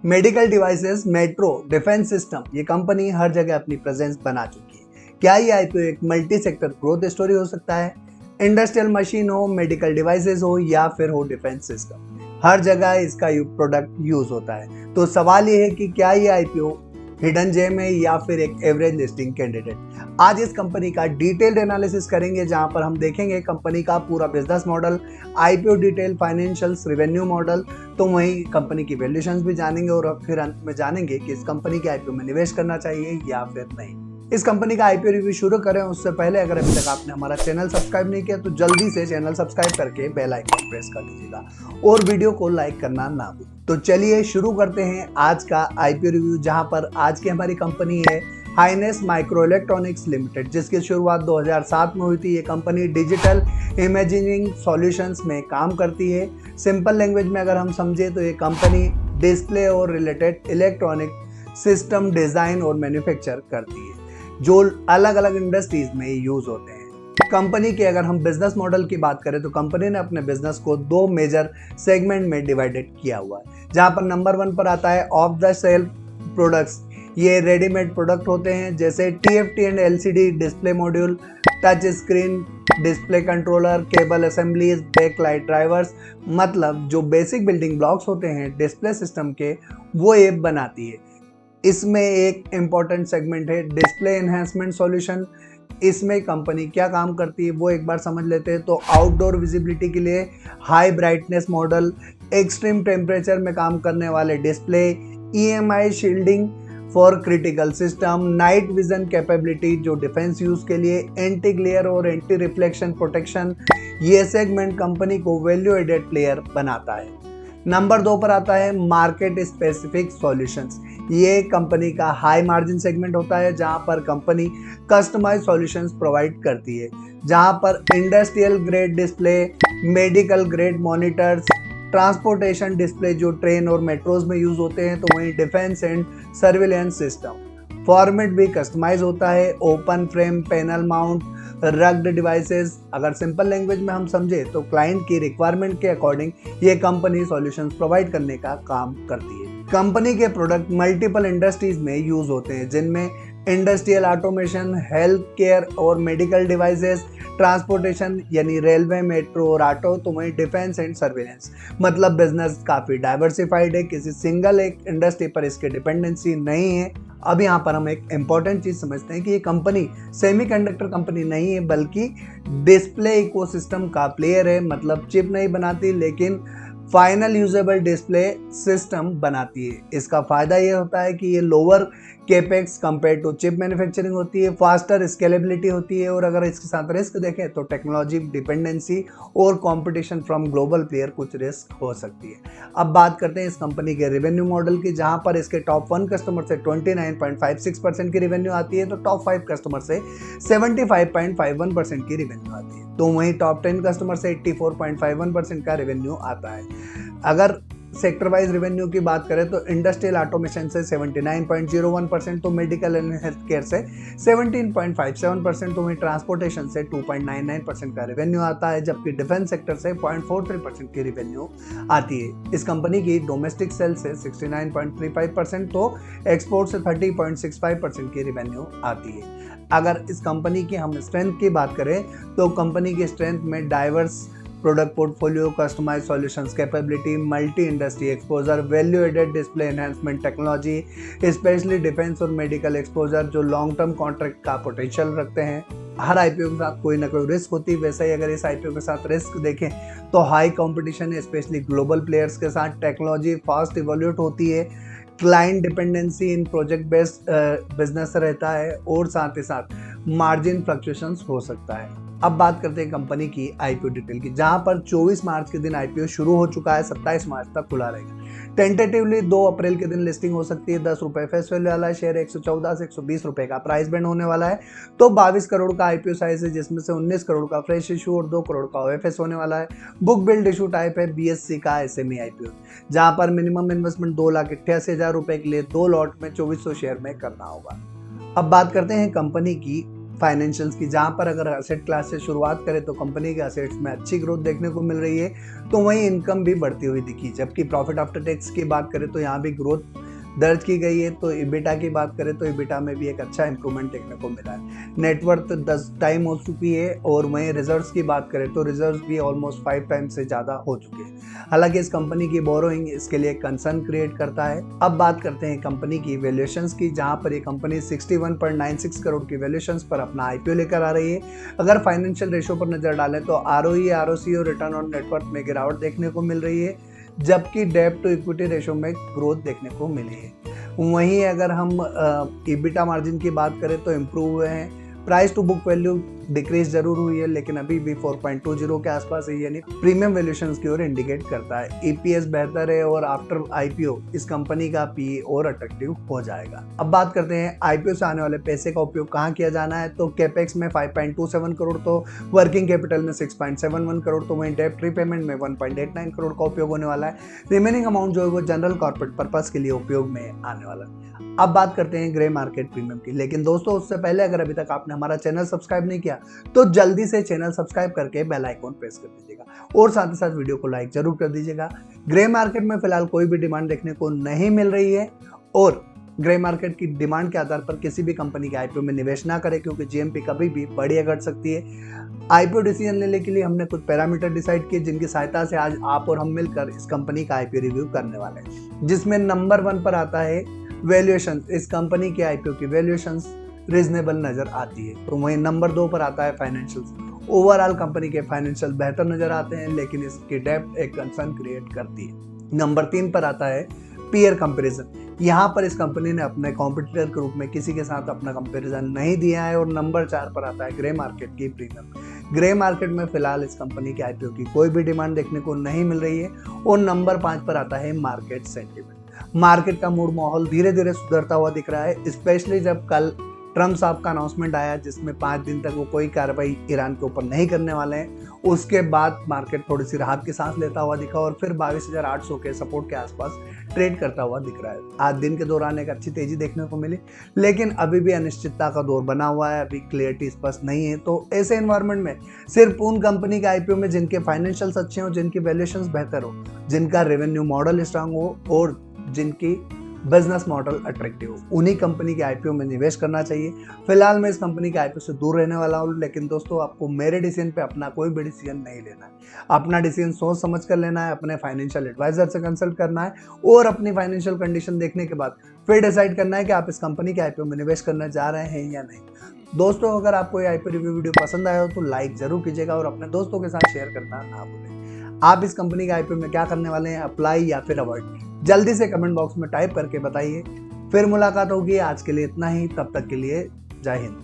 Medical devices, metro, defence system, ये company हर जगह अपनी प्रेजेंस बना चुकी है। क्या ये आईपीओ एक मल्टी सेक्टर ग्रोथ स्टोरी हो सकता है? इंडस्ट्रियल मशीन हो, मेडिकल डिवाइसेस हो या फिर हो डिफेंस सिस्टम, हर जगह इसका प्रोडक्ट यूज होता है। तो सवाल ये है कि क्या ये आईपीओ हिडन जेम है या फिर एक एवरेज लिस्टिंग कैंडिडेट। आज इस कंपनी का डिटेल्ड एनालिसिस करेंगे, जहां पर हम देखेंगे कंपनी का पूरा business model, IPO detail, financials, revenue model, तो वहीं कंपनी की वैल्यूएशंस भी जानेंगे और फिर अंत में जानेंगे कि इस कंपनी के आईपीओ में निवेश करना चाहिए या फिर नहीं। इस कंपनी का आईपीओ रिव्यू शुरू करें उससे पहले अगर अभी तक आपने हमारा चैनल सब्सक्राइब नहीं किया तो जल्दी से चैनल सब्सक्राइब करके बेल आइकन प्रेस कर लीजिएगा और वीडियो को लाइक करना ना भूलें। तो चलिए शुरू करते हैं आज का आईपीओ रिव्यू, जहां पर आज की हमारी कंपनी है हाइनेस माइक्रो इलेक्ट्रॉनिक्स लिमिटेड, जिसकी शुरुआत 2007 में हुई थी। ये कंपनी डिजिटल इमेजिंग सॉल्यूशंस में काम करती है। सिंपल लैंग्वेज में अगर हम समझे तो ये कंपनी डिस्प्ले और रिलेटेड इलेक्ट्रॉनिक सिस्टम डिजाइन और मैन्युफैक्चर करती है, जो अलग अलग इंडस्ट्रीज में यूज होते हैं। कंपनी के अगर हम बिजनेस मॉडल की बात करें तो कंपनी ने अपने बिजनेस को दो मेजर सेगमेंट में डिवाइडेड किया हुआ है, जहां पर नंबर 1 पर आता है ऑफ द शेल्फ प्रोडक्ट्स। ये रेडीमेड प्रोडक्ट होते हैं जैसे TFT and LCD display module, touch screen display controller, cable assemblies, backlight drivers, मतलब जो बेसिक बिल्डिंग ब्लॉक्स होते हैं डिस्प्ले सिस्टम के, वो ये बनाती है। इसमें एक इम्पॉर्टेंट सेगमेंट है डिस्प्ले एनहांसमेंट सॉल्यूशन। इसमें कंपनी क्या काम करती है वो एक बार समझ लेते हैं। तो आउटडोर विजिबिलिटी के लिए high brightness model, extreme temperature में काम करने वाले display, EMI shielding for critical system, night vision capability जो डिफेंस यूज के लिए, एंटी ग्लेयर और एंटी रिफ्लेक्शन प्रोटेक्शन। ये सेगमेंट कंपनी को वैल्यू एडेड प्लेयर बनाता है। नंबर 2 पर आता है मार्केट स्पेसिफिक सॉल्यूशंस। ये कंपनी का हाई मार्जिन सेगमेंट होता है, जहां पर कंपनी कस्टमाइज सॉल्यूशंस प्रोवाइड करती है, जहां पर industrial grade display, medical grade monitors, transportation display जो ट्रेन और मेट्रोज में यूज होते हैं, तो वहीं defence and surveillance system. Format भी कस्टमाइज होता है, open frame, panel mount, rugged devices. अगर सिंपल लैंग्वेज में हम समझे तो क्लाइंट की रिक्वायरमेंट के अकॉर्डिंग ये कंपनी सॉल्यूशंस प्रोवाइड करने का काम करती है। कंपनी के प्रोडक्ट मल्टीपल इंडस्ट्रीज में यूज होते हैं, जिनमें इंडस्ट्रियल ऑटोमेशन, हेल्थ केयर और मेडिकल डिवाइसेस, ट्रांसपोर्टेशन यानी रेलवे, मेट्रो और ऑटो, तो वहीं डिफेंस एंड सर्विलेंस। मतलब बिजनेस काफ़ी डाइवर्सिफाइड है, किसी सिंगल एक इंडस्ट्री पर इसकी डिपेंडेंसी नहीं है। अब यहाँ पर हम एक इम्पॉर्टेंट चीज़ समझते हैं कि ये कंपनी सेमीकंडक्टर कंपनी नहीं है, बल्कि डिस्प्ले इकोसिस्टम का प्लेयर है। मतलब चिप नहीं बनाती, लेकिन फाइनल यूजेबल डिस्प्ले सिस्टम बनाती है। इसका फ़ायदा ये होता है कि ये lower capex compare to chip manufacturing होती है, फास्टर स्केलेबिलिटी होती है, और अगर इसके साथ रिस्क देखें तो टेक्नोलॉजी डिपेंडेंसी और कंपटीशन फ्रॉम ग्लोबल प्लेयर कुछ रिस्क हो सकती है। अब बात करते हैं इस कंपनी के रेवेन्यू मॉडल की, जहां पर इसके टॉप 1 कस्टमर से 29.56% की रेवेन्यू आती है, तो टॉप 5 कस्टमर से 75.51% की रेवेन्यू आती है, तो वहीं टॉप 10 कस्टमर से 84.51% का रेवेन्यू आता है। अगर सेक्टर वाइज रेवेन्यू की बात करें तो इंडस्ट्रियल ऑटोमेशन से 79.01%, तो मेडिकल एंड हेल्थ केयर से 17.57%, तो वहीं ट्रांसपोर्टेशन से 2.99% का रेवेन्यू आता है, जबकि डिफेंस सेक्टर से 0.43% की रेवेन्यू आती है। इस कंपनी की डोमेस्टिक सेल से 69.35%, तो एक्सपोर्ट से 30.65% की रेवेन्यू आती है। अगर इस कंपनी की हम स्ट्रेंथ की बात करें तो कंपनी की स्ट्रेंथ में diverse product portfolio, customize solutions capability, multi industry exposure, value added display enhancement technology, specially defence और मेडिकल एक्सपोजर जो लॉन्ग टर्म कॉन्ट्रैक्ट का पोटेंशियल रखते हैं। हर आईपीओ के साथ कोई ना कोई रिस्क होती है, वैसे ही अगर इस आईपीओ के साथ रिस्क देखें तो हाई कंपटीशन है, स्पेशली ग्लोबल प्लेयर्स के साथ। टेक्नोलॉजी फास्ट इवोल्यूट होती है, क्लाइंट डिपेंडेंसी इन प्रोजेक्ट बेस्ड बिजनेस रहता है, और साथ ही साथ मार्जिन फ्लक्चुएशंस हो सकता है। अब बात करते हैं कंपनी की आईपीओ डिटेल की, जहां पर 24 मार्च के दिन आईपीओ शुरू हो चुका है, 27 मार्च तक खुला रहेगा। टेंटेटिवली 2 अप्रैल के दिन लिस्टिंग हो सकती है। 10 रुपये फेस वैल्यू वाला है, शेयर 114 से 120 रुपये का प्राइस बैंड होने वाला है। तो 22 करोड़ का आईपीओ साइज है, जिसमें से 19 करोड़ का फ्रेश इशू और 2 करोड़ का ओएफएस होने वाला है। बुक बिल्ड इशू टाइप है बीएससी का एसएमई आईपीओ, जहां पर मिनिमम इन्वेस्टमेंट 2,88,000 रुपये के लिए 2 लॉट में 2400 शेयर में करना होगा। अब बात करते हैं कंपनी की फाइनेंशियल्स की, जहां पर अगर असेट क्लास से शुरुआत करें तो कंपनी के असेट्स में अच्छी ग्रोथ देखने को मिल रही है, तो वहीं इनकम भी बढ़ती हुई दिखी। जबकि प्रॉफिट आफ्टर टैक्स की बात करें तो यहाँ भी ग्रोथ दर्ज की गई है। तो इबिटा की बात करें तो इबिटा में भी एक अच्छा इंप्रूवमेंट देखने को मिला है। नेटवर्थ 10 टाइम हो चुकी है, और वहीं रिजर्व्स की बात करें तो रिजर्व्स भी ऑलमोस्ट 5 टाइम से ज़्यादा हो चुके हैं। हालांकि इस कंपनी की बोरोइंग इसके लिए कंसर्न क्रिएट करता है। अब बात करते हैं कंपनी की वैल्यूएशंस की, जहां पर ये कंपनी 61.96 करोड़ की वैल्यूएशंस पर अपना आईपीओ लेकर आ रही है। अगर फाइनेंशियल रेशियो पर नजर डालें तो आरओई, आरओसी और रिटर्न ऑन नेटवर्थ में गिरावट देखने को मिल रही है, जबकि डेब्ट टू इक्विटी रेशो में ग्रोथ देखने को मिली है। वहीं अगर हम ईबिटा मार्जिन की बात करें तो इम्प्रूव हुए हैं। Price to book value decrease जरूर हुई है, लेकिन अभी भी 4.20 के आसपास है, यानी प्रीमियम वैल्यूएशंस की ओर इंडिकेट करता है। ईपीएस बेहतर है, और आफ्टर आईपीओ इस कंपनी का पीई और अट्रैक्टिव हो जाएगा। अब बात करते हैं आईपीओ से आने वाले पैसे का उपयोग कहाँ किया जाना है। तो कैपेक्स में 5.27 करोड़, तो वर्किंग कैपिटल में 6.71 करोड़, तो वहीं डेब्ट रीपेमेंट में 1.89 करोड़ का उपयोग होने वाला है। रिमेनिंग अमाउंट जो है वो जनरल कॉर्पोरेट पर्पस के लिए उपयोग में आने वाला है। अब बात करते हैं ग्रे मार्केट प्रीमियम की, लेकिन दोस्तों उससे पहले अगर अभी तक आपने हमारा चैनल सब्सक्राइब नहीं किया तो जल्दी से चैनल सब्सक्राइब करके बेल आइकॉन प्रेस कर दीजिएगा, और साथ ही साथ वीडियो को लाइक जरूर कर दीजिएगा। ग्रे मार्केट में फिलहाल कोई भी डिमांड देखने को नहीं मिल रही है, और ग्रे मार्केट की डिमांड के आधार पर किसी भी कंपनी के आईपीओ में निवेश ना करें, क्योंकि जीएमपी कभी भी बढ़ या घट सकती है। आईपीओ डिसीजन लेने के लिए हमने कुछ पैरामीटर डिसाइड किए, जिनकी सहायता से आज आप और हम मिलकर इस कंपनी का आईपीओ रिव्यू करने वाले हैं, जिसमें नंबर 1 पर आता है वैल्यूएशन। इस कंपनी के आईपीओ की वैल्यूएशन रीजनेबल नजर आती है। तो वहीं नंबर 2 पर आता है फाइनेंशियल्स। ओवरऑल कंपनी के फाइनेंशियल बेहतर नजर आते हैं, लेकिन इसकी डेब्ट एक कंसर्न क्रिएट करती है। नंबर 3 पर आता है पीयर कंपैरिजन। यहाँ पर इस कंपनी ने अपने कॉम्पिटिटर के रूप में किसी के साथ अपना कंपैरिजन नहीं दिया है। और नंबर 4 पर आता है ग्रे मार्केट की प्रीमियम। ग्रे मार्केट में फिलहाल इस कंपनी के आईपीओ की कोई भी डिमांड देखने को नहीं मिल रही है। और नंबर 5 पर आता है मार्केट सेंटिमेंट। मार्केट का मूड माहौल धीरे धीरे सुधरता हुआ दिख रहा है, स्पेशली जब कल ट्रम्प साहब का अनाउंसमेंट आया, जिसमें 5 दिन तक वो कोई कार्रवाई ईरान के ऊपर नहीं करने वाले हैं। उसके बाद मार्केट थोड़ी सी राहत की सांस लेता हुआ दिखा, और फिर 22,800 के सपोर्ट के आसपास ट्रेड करता हुआ दिख रहा है। आज दिन के दौरान एक अच्छी तेजी देखने को मिली, लेकिन अभी भी अनिश्चितता का दौर बना हुआ है, अभी क्लियरिटी स्पष्ट नहीं है। तो ऐसे एनवायरनमेंट में सिर्फ उन कंपनी के आईपीओ में जिनके फाइनेंशियल्स अच्छे हो, जिनकी वैल्यूएशंस बेहतर हो, जिनका रेवेन्यू मॉडल स्ट्रांग हो, और जिनकी बिजनेस मॉडल अट्रैक्टिव हो, उन्हीं कंपनी के आईपीओ में निवेश करना चाहिए। फिलहाल मैं इस कंपनी के आईपीओ से दूर रहने वाला हूँ, लेकिन दोस्तों आपको मेरे डिसीजन पे अपना कोई भी डिसीजन नहीं लेना है। अपना डिसीजन सोच समझ कर लेना है, अपने फाइनेंशियल एडवाइजर से कंसल्ट करना है, और अपनी फाइनेंशियल कंडीशन देखने के बाद फिर डिसाइड करना है कि आप इस कंपनी के आईपीओ में निवेश करना जा रहे हैं या नहीं। दोस्तों अगर आपको ये आईपीओ रिव्यू वीडियो पसंद आया हो तो लाइक जरूर कीजिएगा, और अपने दोस्तों के साथ शेयर करना ना भूलें। आप इस कंपनी के आईपीओ में क्या करने वाले हैं, अप्लाई या फिर अवॉइड, जल्दी से कमेंट बॉक्स में टाइप करके बताइए। फिर मुलाकात होगी, आज के लिए इतना ही, तब तक के लिए जय हिंद।